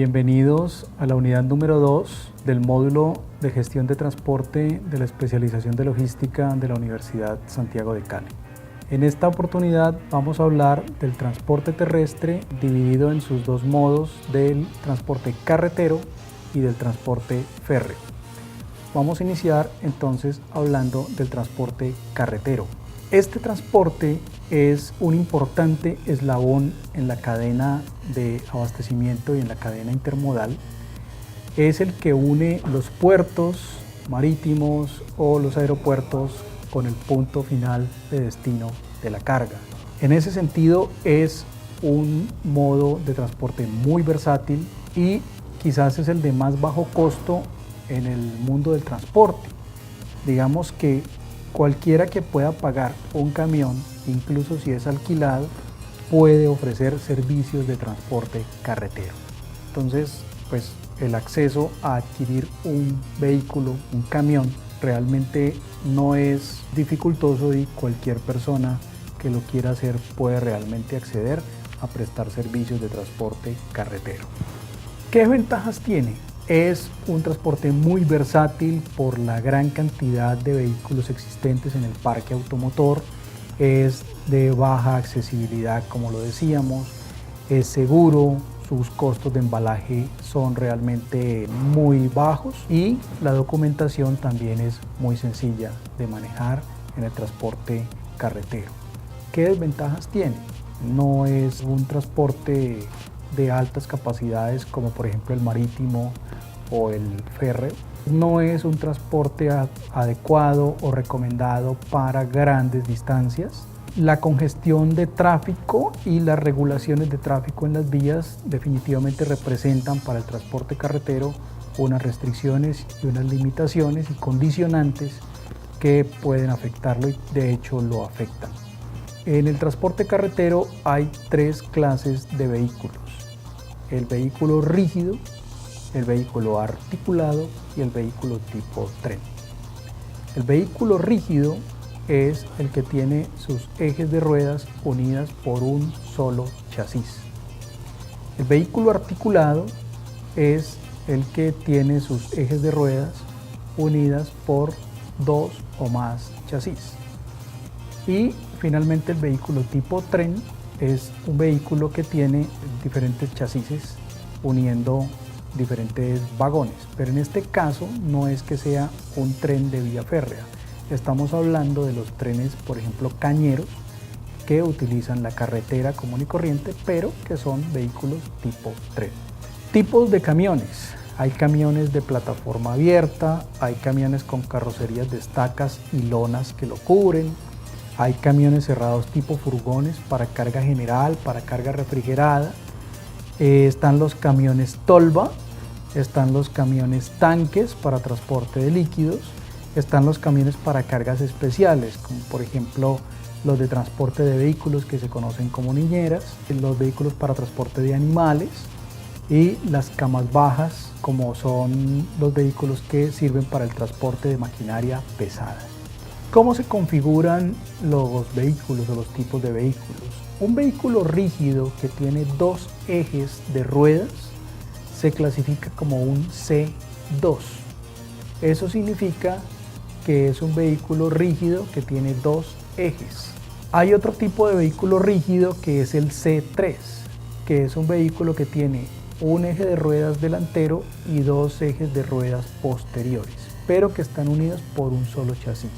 Bienvenidos a la unidad número 2 del módulo de gestión de transporte de la especialización de logística de la Universidad Santiago de Cali. En esta oportunidad vamos a hablar del transporte terrestre dividido en sus dos modos, del transporte carretero y del transporte férreo. Vamos a iniciar entonces hablando del transporte carretero. Este transporte es un importante eslabón en la cadena de abastecimiento y en la cadena intermodal. Es el que une los puertos marítimos o los aeropuertos con el punto final de destino de la carga. En ese sentido es un modo de transporte muy versátil y quizás es el de más bajo costo en el mundo del transporte. Digamos que cualquiera que pueda pagar un camión, incluso si es alquilado, puede ofrecer servicios de transporte carretero. Entonces, pues el acceso a adquirir un vehículo, un camión, realmente no es dificultoso y cualquier persona que lo quiera hacer puede realmente acceder a prestar servicios de transporte carretero. ¿Qué ventajas tiene? Es un transporte muy versátil por la gran cantidad de vehículos existentes en el parque automotor, es de baja accesibilidad, como lo decíamos, es seguro, sus costos de embalaje son realmente muy bajos y la documentación también es muy sencilla de manejar en el transporte carretero. ¿Qué desventajas tiene? No es un transporte de altas capacidades como por ejemplo el marítimo o el férreo. No es un transporte adecuado o recomendado para grandes distancias. La congestión de tráfico y las regulaciones de tráfico en las vías definitivamente representan para el transporte carretero unas restricciones y unas limitaciones y condicionantes que pueden afectarlo y de hecho lo afectan. En el transporte carretero hay tres clases de vehículos: el vehículo rígido, el vehículo articulado y el vehículo tipo tren. El vehículo rígido es el que tiene sus ejes de ruedas unidas por un solo chasis. El vehículo articulado es el que tiene sus ejes de ruedas unidas por dos o más chasis. Y finalmente el vehículo tipo tren es un vehículo que tiene diferentes chasis uniendo diferentes vagones, pero en este caso no es que sea un tren de vía férrea. Estamos hablando de los trenes, por ejemplo, cañeros, que utilizan la carretera común y corriente, pero que son vehículos tipo tren. Tipos de camiones. Hay camiones de plataforma abierta, hay camiones con carrocerías de estacas y lonas que lo cubren, hay camiones cerrados tipo furgones para carga general, para carga refrigerada. Están los camiones tolva, están los camiones tanques para transporte de líquidos, están los camiones para cargas especiales, como por ejemplo los de transporte de vehículos que se conocen como niñeras, los vehículos para transporte de animales y las camas bajas, como son los vehículos que sirven para el transporte de maquinaria pesada. ¿Cómo se configuran los vehículos o los tipos de vehículos? Un vehículo rígido que tiene dos ejes de ruedas se clasifica como un C2. Eso significa que es un vehículo rígido que tiene dos ejes. Hay otro tipo de vehículo rígido que es el C3, que es un vehículo que tiene un eje de ruedas delantero y dos ejes de ruedas posteriores, pero que están unidos por un solo chasis.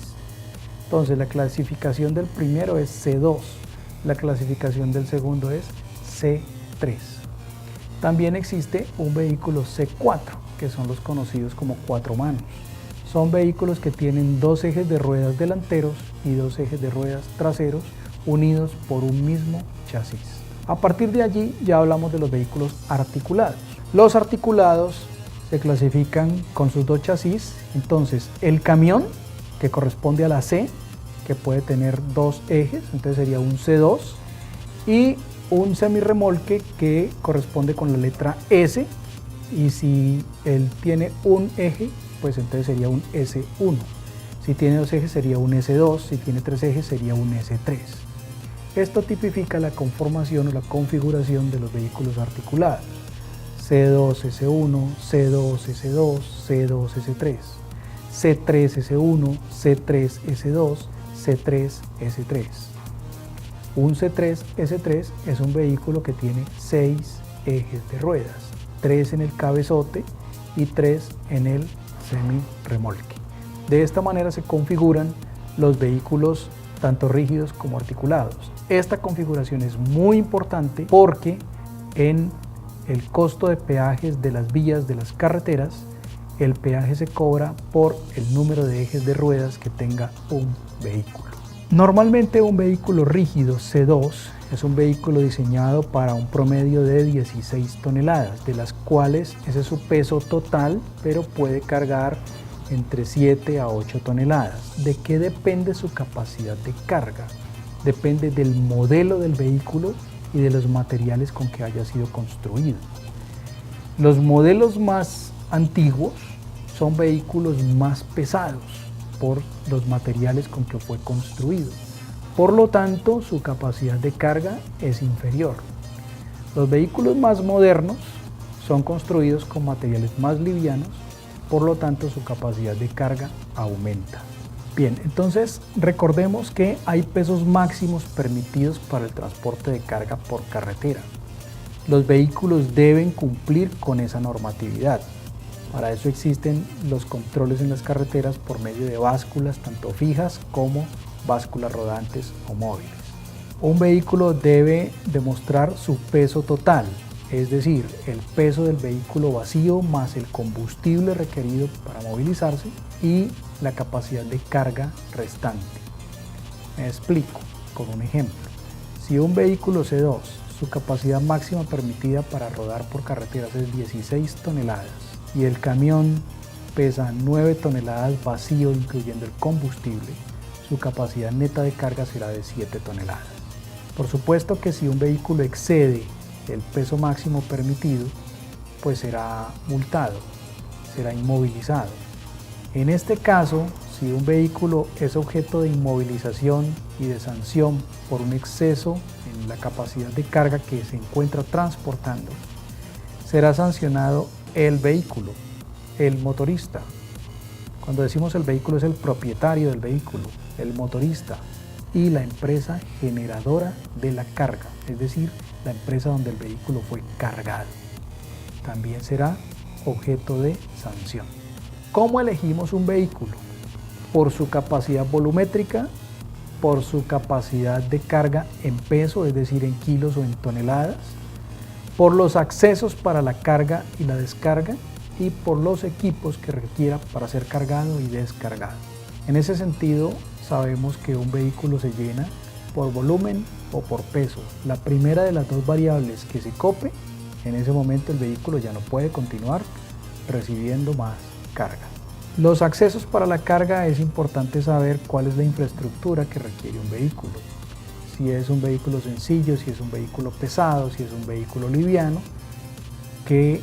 Entonces la clasificación del primero es C2. La clasificación del segundo es C3. También existe un vehículo C4, que son los conocidos como cuatro manos. Son vehículos que tienen dos ejes de ruedas delanteros y dos ejes de ruedas traseros unidos por un mismo chasis. A partir de allí ya hablamos de los vehículos articulados. Los articulados se clasifican con sus dos chasis. Entonces el camión, que corresponde a la C, que puede tener dos ejes, entonces sería un C2, y un semirremolque que corresponde con la letra S, y si él tiene un eje, pues entonces sería un S1. Si tiene dos ejes sería un S2, si tiene tres ejes sería un S3. Esto tipifica la conformación o la configuración de los vehículos articulados. C2S1, C2S2, C2S3, C3S1, C3S2, C3S3. Un C3S3 es un vehículo que tiene 6 ejes de ruedas, 3 en el cabezote y 3 en el semirremolque. De esta manera se configuran los vehículos tanto rígidos como articulados. Esta configuración es muy importante porque en el costo de peajes de las vías de las carreteras, el peaje se cobra por el número de ejes de ruedas que tenga un vehículo. Normalmente un vehículo rígido C2 es un vehículo diseñado para un promedio de 16 toneladas, de las cuales ese es su peso total, pero puede cargar entre 7 a 8 toneladas. ¿De qué depende su capacidad de carga? Depende del modelo del vehículo y de los materiales con que haya sido construido. Los modelos más antiguos son vehículos más pesados por los materiales con que fue construido. Por lo tanto, su capacidad de carga es inferior. Los vehículos más modernos son construidos con materiales más livianos, por lo tanto su capacidad de carga aumenta. Bien, entonces recordemos que hay pesos máximos permitidos para el transporte de carga por carretera. Los vehículos deben cumplir con esa normatividad. Para eso existen los controles en las carreteras por medio de básculas tanto fijas como básculas rodantes o móviles. Un vehículo debe demostrar su peso total, es decir, el peso del vehículo vacío más el combustible requerido para movilizarse y la capacidad de carga restante. Me explico con un ejemplo. Si un vehículo C2, su capacidad máxima permitida para rodar por carreteras es 16 toneladas y el camión pesa 9 toneladas vacío incluyendo el combustible, su capacidad neta de carga será de 7 toneladas. Por supuesto que si un vehículo excede el peso máximo permitido, pues será multado, será inmovilizado. En este caso, si un vehículo es objeto de inmovilización y de sanción por un exceso en la capacidad de carga que se encuentra transportando, será sancionado el vehículo, el motorista. Cuando decimos el vehículo es el propietario del vehículo, el motorista y la empresa generadora de la carga, es decir, la empresa donde el vehículo fue cargado. También será objeto de sanción. ¿Cómo elegimos un vehículo? Por su capacidad volumétrica, por su capacidad de carga en peso, es decir, en kilos o en toneladas, por los accesos para la carga y la descarga y por los equipos que requiera para ser cargado y descargado. En ese sentido, sabemos que un vehículo se llena por volumen o por peso. La primera de las dos variables que se cope, en ese momento el vehículo ya no puede continuar recibiendo más carga. Los accesos para la carga es importante saber cuál es la infraestructura que requiere un vehículo. Si es un vehículo sencillo, si es un vehículo pesado, si es un vehículo liviano, qué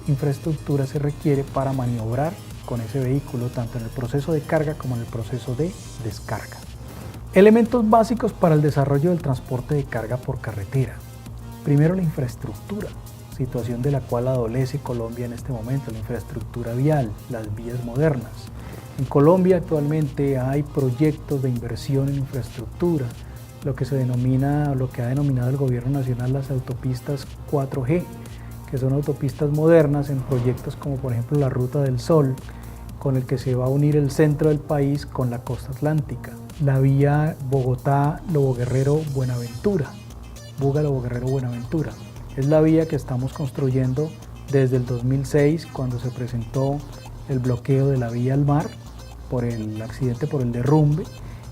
infraestructura se requiere para maniobrar con ese vehículo, tanto en el proceso de carga como en el proceso de descarga. Elementos básicos para el desarrollo del transporte de carga por carretera. Primero, la infraestructura, situación de la cual adolece Colombia en este momento, la infraestructura vial, las vías modernas. En Colombia actualmente hay proyectos de inversión en infraestructura, lo que ha denominado el gobierno nacional las autopistas 4G, que son autopistas modernas en proyectos como por ejemplo la Ruta del Sol, con el que se va a unir el centro del país con la costa atlántica. La vía Bogotá-Lobo Guerrero-Buenaventura, Buga-Lobo Guerrero-Buenaventura. Es la vía que estamos construyendo desde el 2006, cuando se presentó el bloqueo de la vía al mar por el accidente, por el derrumbe,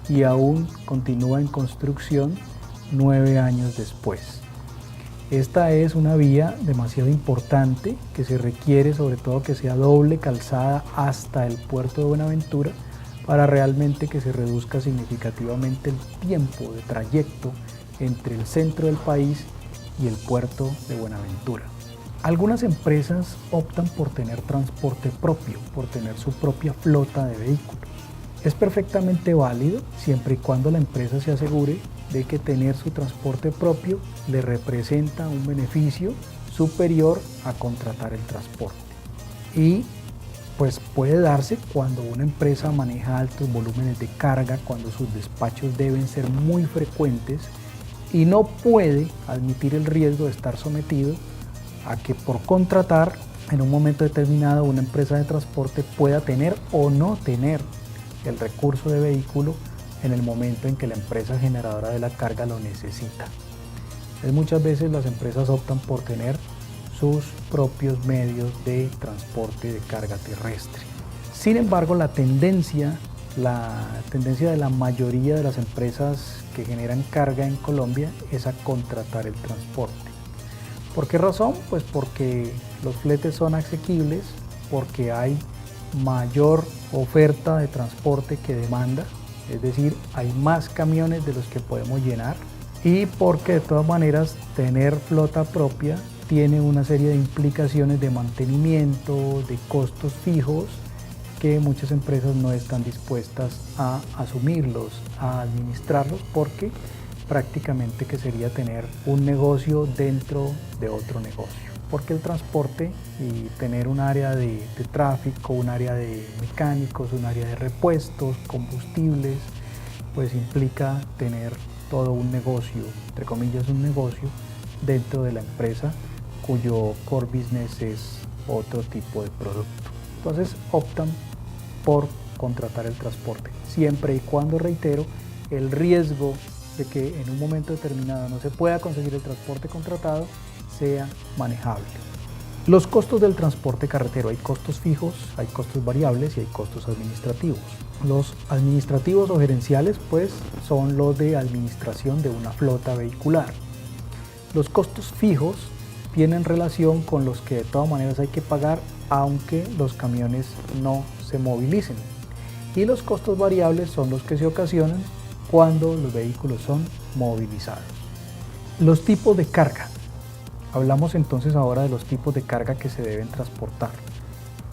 y aún continúa en construcción 9 años después. Esta es una vía demasiado importante que se requiere sobre todo que sea doble calzada hasta el puerto de Buenaventura para realmente que se reduzca significativamente el tiempo de trayecto entre el centro del país y el puerto de Buenaventura. Algunas empresas optan por tener transporte propio, por tener su propia flota de vehículos. Es perfectamente válido siempre y cuando la empresa se asegure de que tener su transporte propio le representa un beneficio superior a contratar el transporte. Y pues puede darse cuando una empresa maneja altos volúmenes de carga, cuando sus despachos deben ser muy frecuentes y no puede admitir el riesgo de estar sometido a que por contratar en un momento determinado una empresa de transporte pueda tener o no tener el recurso de vehículo en el momento en que la empresa generadora de la carga lo necesita. Muchas veces las empresas optan por tener sus propios medios de transporte de carga terrestre. Sin embargo, la tendencia de la mayoría de las empresas que generan carga en Colombia es a contratar el transporte. ¿Por qué razón? Pues porque los fletes son asequibles, porque hay mayor oferta de transporte que demanda, es decir, hay más camiones de los que podemos llenar, y porque de todas maneras tener flota propia tiene una serie de implicaciones de mantenimiento, de costos fijos que muchas empresas no están dispuestas a asumirlos, a administrarlos, porque prácticamente que sería tener un negocio dentro de otro negocio. Porque el transporte y tener un área de tráfico, un área de mecánicos, un área de repuestos, combustibles, pues implica tener todo un negocio, entre comillas un negocio, dentro de la empresa cuyo core business es otro tipo de producto. Entonces optan por contratar el transporte, siempre y cuando, reitero, el riesgo de que en un momento determinado no se pueda conseguir el transporte contratado sea manejable. Los costos del transporte carretero: hay costos fijos, hay costos variables y hay costos administrativos. Los administrativos o gerenciales pues son los de administración de una flota vehicular. Los costos fijos tienen relación con los que de todas maneras hay que pagar aunque los camiones no se movilicen. Y los costos variables son los que se ocasionan cuando los vehículos son movilizados. Los tipos de carga. Hablamos entonces ahora de los tipos de carga que se deben transportar.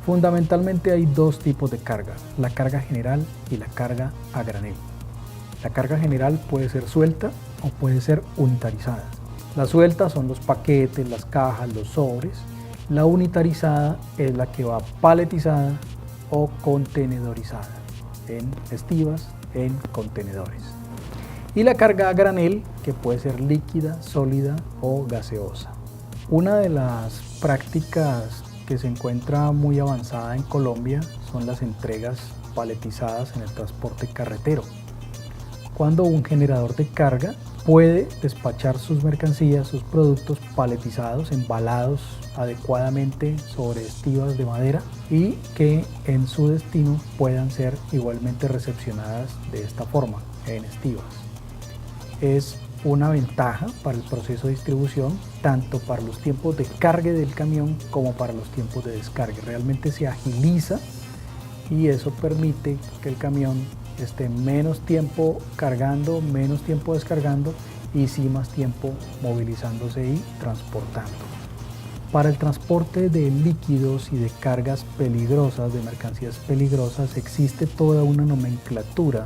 Fundamentalmente hay dos tipos de carga: la carga general y la carga a granel. La carga general puede ser suelta o puede ser unitarizada. La suelta son los paquetes, las cajas, los sobres. La unitarizada es la que va paletizada o contenedorizada en estivas, en contenedores. Y la carga a granel, que puede ser líquida, sólida o gaseosa. Una de las prácticas que se encuentra muy avanzada en Colombia son las entregas paletizadas en el transporte carretero, cuando un generador de carga puede despachar sus mercancías, sus productos paletizados, embalados adecuadamente sobre estivas de madera, y que en su destino puedan ser igualmente recepcionadas de esta forma, en estivas. Es una ventaja para el proceso de distribución, tanto para los tiempos de carga del camión como para los tiempos de descarga. Realmente se agiliza y eso permite que el camión esté menos tiempo cargando, menos tiempo descargando y sí más tiempo movilizándose y transportando. Para el transporte de líquidos y de cargas peligrosas, de mercancías peligrosas, existe toda una nomenclatura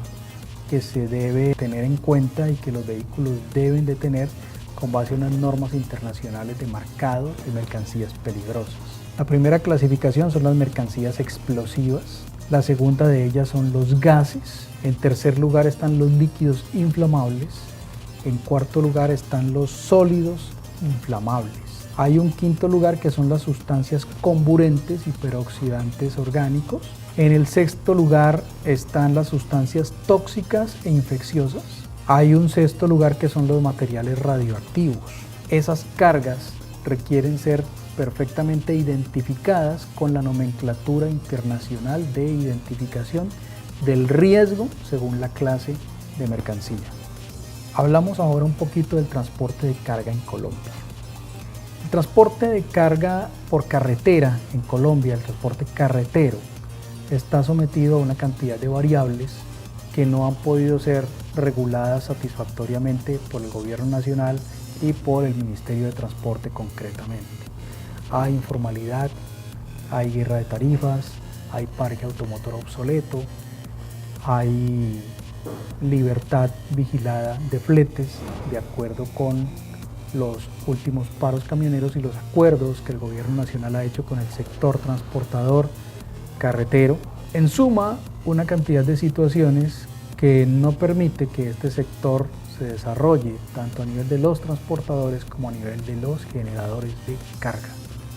que se debe tener en cuenta y que los vehículos deben de tener con base en unas normas internacionales de marcado de mercancías peligrosas. La primera clasificación son las mercancías explosivas. La segunda de ellas son los gases. En tercer lugar están los líquidos inflamables. En cuarto lugar están los sólidos inflamables. Hay un quinto lugar que son las sustancias comburentes y peroxidantes orgánicos. En el sexto lugar están las sustancias tóxicas e infecciosas. Hay un sexto lugar que son los materiales radioactivos. Esas cargas requieren ser perfectamente identificadas con la nomenclatura internacional de identificación del riesgo según la clase de mercancía. Hablamos ahora un poquito del transporte de carga en Colombia. El transporte de carga por carretera en Colombia, el transporte carretero, está sometido a una cantidad de variables que no han podido ser reguladas satisfactoriamente por el gobierno nacional y por el Ministerio de Transporte concretamente. Hay informalidad, hay guerra de tarifas, hay parque automotor obsoleto, hay libertad vigilada de fletes de acuerdo con los últimos paros camioneros y los acuerdos que el gobierno nacional ha hecho con el sector transportador carretero. En suma, una cantidad de situaciones que no permite que este sector se desarrolle tanto a nivel de los transportadores como a nivel de los generadores de carga.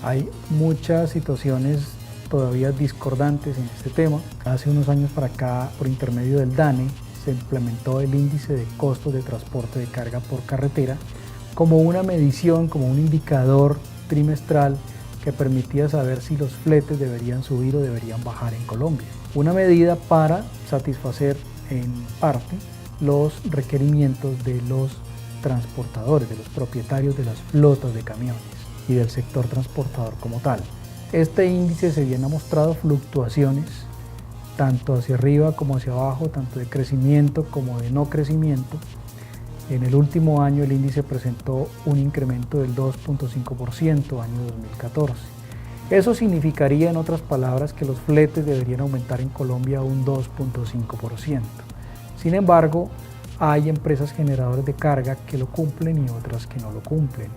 Hay muchas situaciones todavía discordantes en este tema. Hace unos años para acá, por intermedio del DANE, se implementó el índice de costos de transporte de carga por carretera como una medición, como un indicador trimestral que permitía saber si los fletes deberían subir o deberían bajar en Colombia. Una medida para satisfacer en parte los requerimientos de los transportadores, de los propietarios de las flotas de camiones y del sector transportador como tal. Este índice se bien ha mostrado fluctuaciones tanto hacia arriba como hacia abajo, tanto de crecimiento como de no crecimiento. En el último año el índice presentó un incremento del 2.5% año 2014. Eso significaría, en otras palabras, que los fletes deberían aumentar en Colombia un 2.5%. Sin embargo, hay empresas generadoras de carga que lo cumplen y otras que no lo cumplen.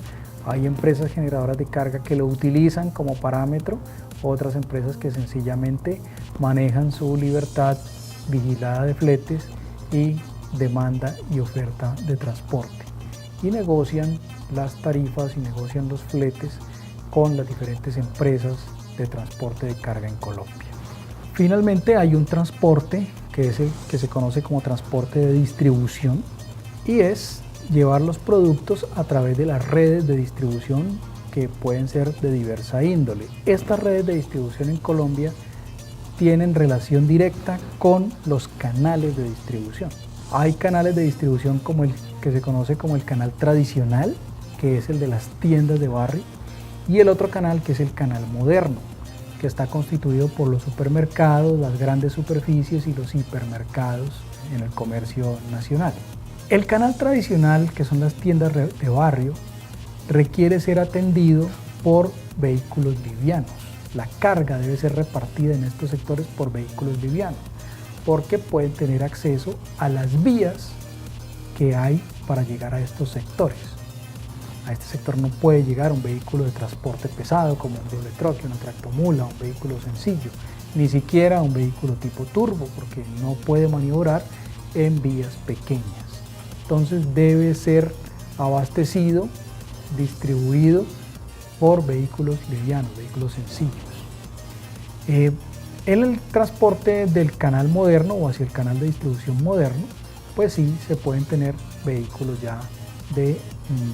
Hay empresas generadoras de carga que lo utilizan como parámetro, otras empresas que sencillamente manejan su libertad vigilada de fletes y demanda y oferta de transporte y negocian las tarifas y negocian los fletes con las diferentes empresas de transporte de carga en Colombia. Finalmente hay un transporte que es el que se conoce como transporte de distribución y es llevar los productos a través de las redes de distribución que pueden ser de diversa índole. Estas redes de distribución en Colombia tienen relación directa con los canales de distribución. Hay canales de distribución como el que se conoce como el canal tradicional, que es el de las tiendas de barrio, y el otro canal que es el canal moderno, que está constituido por los supermercados, las grandes superficies y los hipermercados en el comercio nacional. El canal tradicional, que son las tiendas de barrio, requiere ser atendido por vehículos livianos. La carga debe ser repartida en estos sectores por vehículos livianos, porque pueden tener acceso a las vías que hay para llegar a estos sectores. A este sector no puede llegar un vehículo de transporte pesado como un doble troque, una tractomula, un vehículo sencillo, ni siquiera un vehículo tipo turbo, porque no puede maniobrar en vías pequeñas. Entonces debe ser abastecido, distribuido por vehículos livianos, vehículos sencillos. En el transporte del canal moderno o hacia el canal de distribución moderno, pues sí se pueden tener vehículos ya de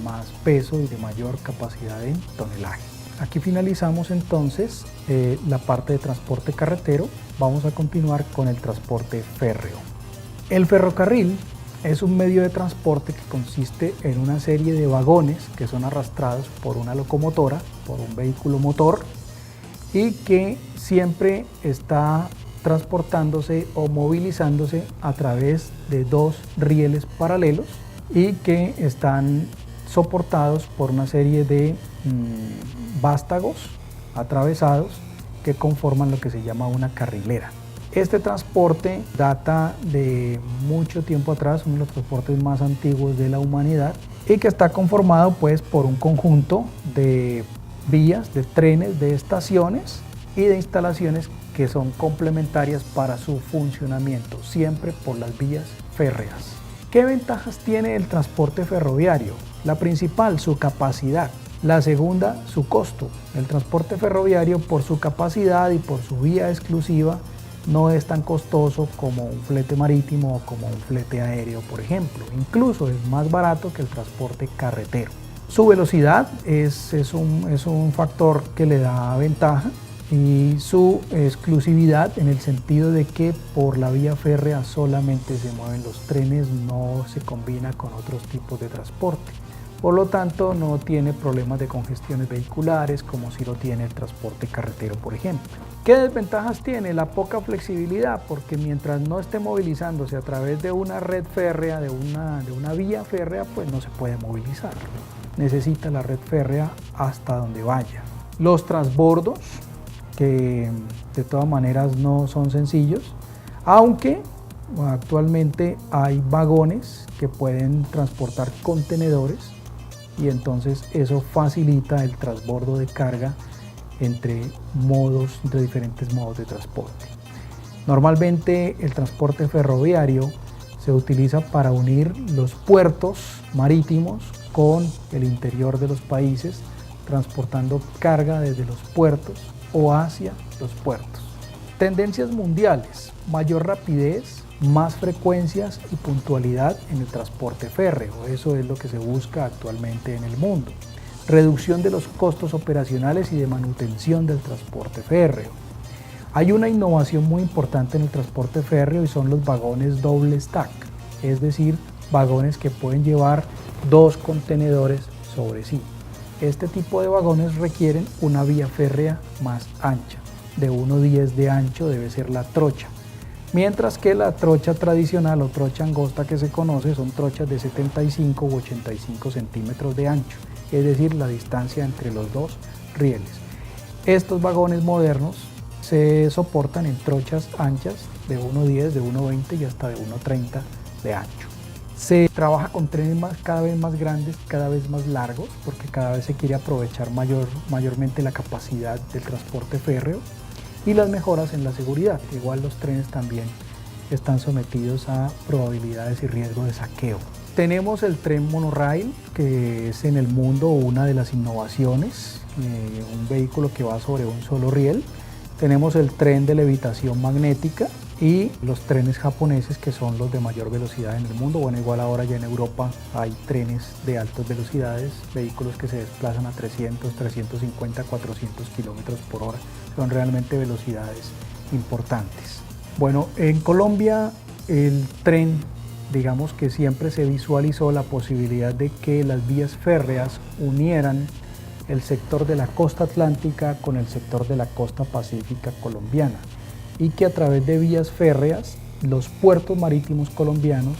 más peso y de mayor capacidad en tonelaje. Aquí finalizamos entonces la parte de transporte carretero. Vamos a continuar con el transporte férreo. El ferrocarril es un medio de transporte que consiste en una serie de vagones que son arrastrados por una locomotora, por un vehículo motor, y que siempre está transportándose o movilizándose a través de dos rieles paralelos y que están soportados por una serie de vástagos atravesados que conforman lo que se llama una carrilera. Este transporte data de mucho tiempo atrás, uno de los transportes más antiguos de la humanidad, y que está conformado pues por un conjunto de vías, de trenes, de estaciones y de instalaciones que son complementarias para su funcionamiento, siempre por las vías férreas. ¿Qué ventajas tiene el transporte ferroviario? La principal, su capacidad. La segunda, su costo. El transporte ferroviario, por su capacidad y por su vía exclusiva, no es tan costoso como un flete marítimo o como un flete aéreo, por ejemplo. Incluso es más barato que el transporte carretero. Su velocidad es un factor que le da ventaja, y su exclusividad en el sentido de que por la vía férrea solamente se mueven los trenes, no se combina con otros tipos de transporte. Por lo tanto, no tiene problemas de congestiones vehiculares como si lo tiene el transporte carretero, por ejemplo. ¿Qué desventajas tiene? La poca flexibilidad, porque mientras no esté movilizándose a través de una red férrea, de una vía férrea, pues no se puede movilizar. Necesita la red férrea hasta donde vaya. Los transbordos, que de todas maneras no son sencillos, aunque actualmente hay vagones que pueden transportar contenedores y entonces eso facilita el transbordo de carga entre diferentes modos de transporte. Normalmente el transporte ferroviario se utiliza para unir los puertos marítimos con el interior de los países, transportando carga desde los puertos o hacia los puertos. Tendencias mundiales: mayor rapidez, más frecuencias y puntualidad en el transporte férreo. Eso es lo que se busca actualmente en el mundo. Reducción de los costos operacionales y de manutención del transporte férreo. Hay una innovación muy importante en el transporte férreo y son los vagones doble stack, es decir, vagones que pueden llevar dos contenedores sobre sí. Este tipo de vagones requieren una vía férrea más ancha, de 1,10 de ancho debe ser la trocha, mientras que la trocha tradicional o trocha angosta que se conoce son trochas de 75 u 85 centímetros de ancho, es decir, la distancia entre los dos rieles. Estos vagones modernos se soportan en trochas anchas de 1,10, de 1,20 y hasta de 1,30 de ancho. Se trabaja con trenes cada vez más grandes, cada vez más largos, porque cada vez se quiere aprovechar mayormente la capacidad del transporte férreo y las mejoras en la seguridad. Igual los trenes también están sometidos a probabilidades y riesgo de saqueo. Tenemos el tren monorail, que es en el mundo una de las innovaciones, un vehículo que va sobre un solo riel. Tenemos el tren de levitación magnética y los trenes japoneses, que son los de mayor velocidad en el mundo. Bueno, igual ahora ya en Europa hay trenes de altas velocidades, vehículos que se desplazan a 300, 350, 400 kilómetros por hora. Son realmente velocidades importantes. Bueno, en Colombia el tren, digamos que siempre se visualizó la posibilidad de que las vías férreas unieran el sector de la costa atlántica con el sector de la costa pacífica colombiana, y que a través de vías férreas los puertos marítimos colombianos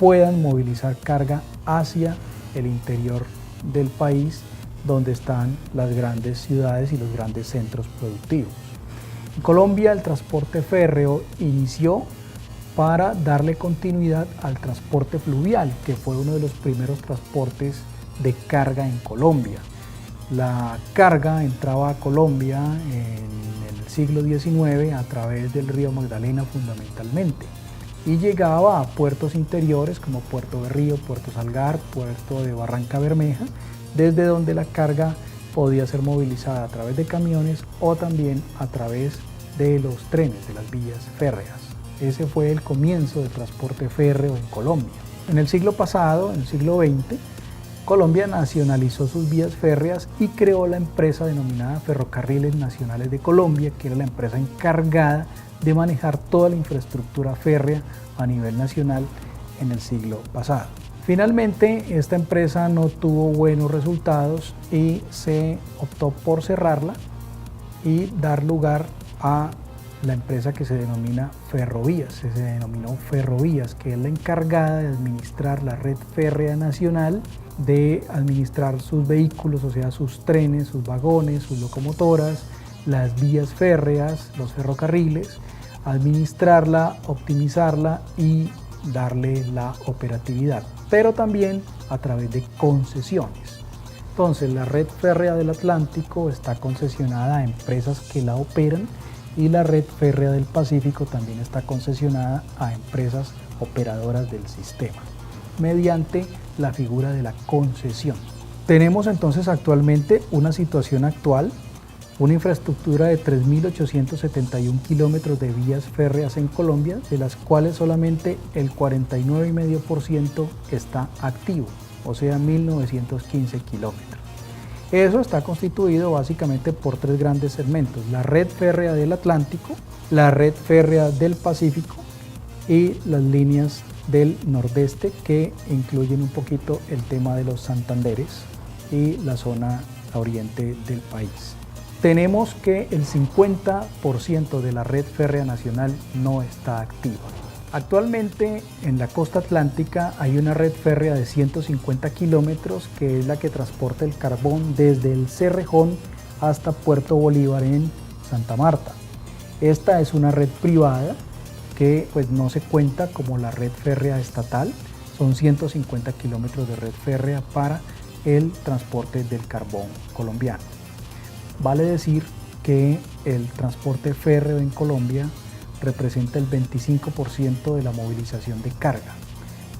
puedan movilizar carga hacia el interior del país, donde están las grandes ciudades y los grandes centros productivos. En Colombia el transporte férreo inició para darle continuidad al transporte fluvial, que fue uno de los primeros transportes de carga en Colombia. La carga entraba a Colombia en el siglo XIX a través del río Magdalena fundamentalmente, y llegaba a puertos interiores como Puerto Berrío, Puerto Salgar, Puerto de Barranca Bermeja, desde donde la carga podía ser movilizada a través de camiones o también a través de los trenes, de las vías férreas. Ese fue el comienzo del transporte férreo en Colombia. En el siglo pasado, en el siglo XX, Colombia nacionalizó sus vías férreas y creó la empresa denominada Ferrocarriles Nacionales de Colombia, que era la empresa encargada de manejar toda la infraestructura férrea a nivel nacional en el siglo pasado. Finalmente, esta empresa no tuvo buenos resultados y se optó por cerrarla y dar lugar a la empresa que se denomina Ferrovías. Se denominó Ferrovías, que es la encargada de administrar la red férrea nacional, de administrar sus vehículos, o sea, sus trenes, sus vagones, sus locomotoras, las vías férreas, los ferrocarriles, administrarla, optimizarla y darle la operatividad, pero también a través de concesiones. Entonces, la red férrea del Atlántico está concesionada a empresas que la operan, y la red férrea del Pacífico también está concesionada a empresas operadoras del sistema, mediante la figura de la concesión. Tenemos entonces actualmente una situación actual, una infraestructura de 3.871 kilómetros de vías férreas en Colombia, de las cuales solamente el 49,5% está activo, o sea, 1.915 kilómetros. Eso está constituido básicamente por tres grandes segmentos: la red férrea del Atlántico, la red férrea del Pacífico y las líneas del Nordeste, que incluyen un poquito el tema de los Santanderes y la zona oriente del país. Tenemos que el 50% de la red férrea nacional no está activa. Actualmente en la costa atlántica hay una red férrea de 150 kilómetros, que es la que transporta el carbón desde el Cerrejón hasta Puerto Bolívar en Santa Marta. Esta es una red privada que pues no se cuenta como la red férrea estatal. Son 150 kilómetros de red férrea para el transporte del carbón colombiano. Vale decir que el transporte férreo en Colombia representa el 25% de la movilización de carga,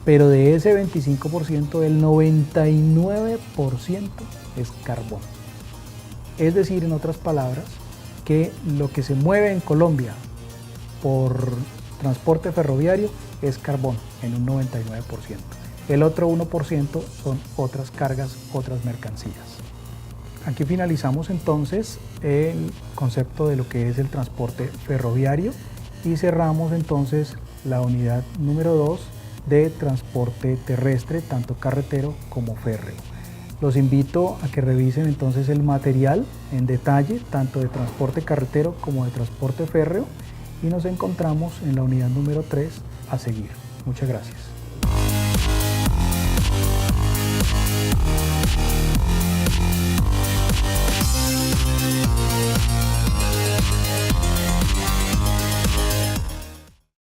pero de ese 25% el 99% es carbón. Es decir, en otras palabras, que lo que se mueve en Colombia por transporte ferroviario es carbón en un 99%. El otro 1% son otras cargas, otras mercancías. Aquí finalizamos entonces el concepto de lo que es el transporte ferroviario y cerramos entonces la unidad número 2 de transporte terrestre, tanto carretero como férreo. Los invito a que revisen entonces el material en detalle, tanto de transporte carretero como de transporte férreo, y nos encontramos en la unidad número 3 a seguir. Muchas gracias.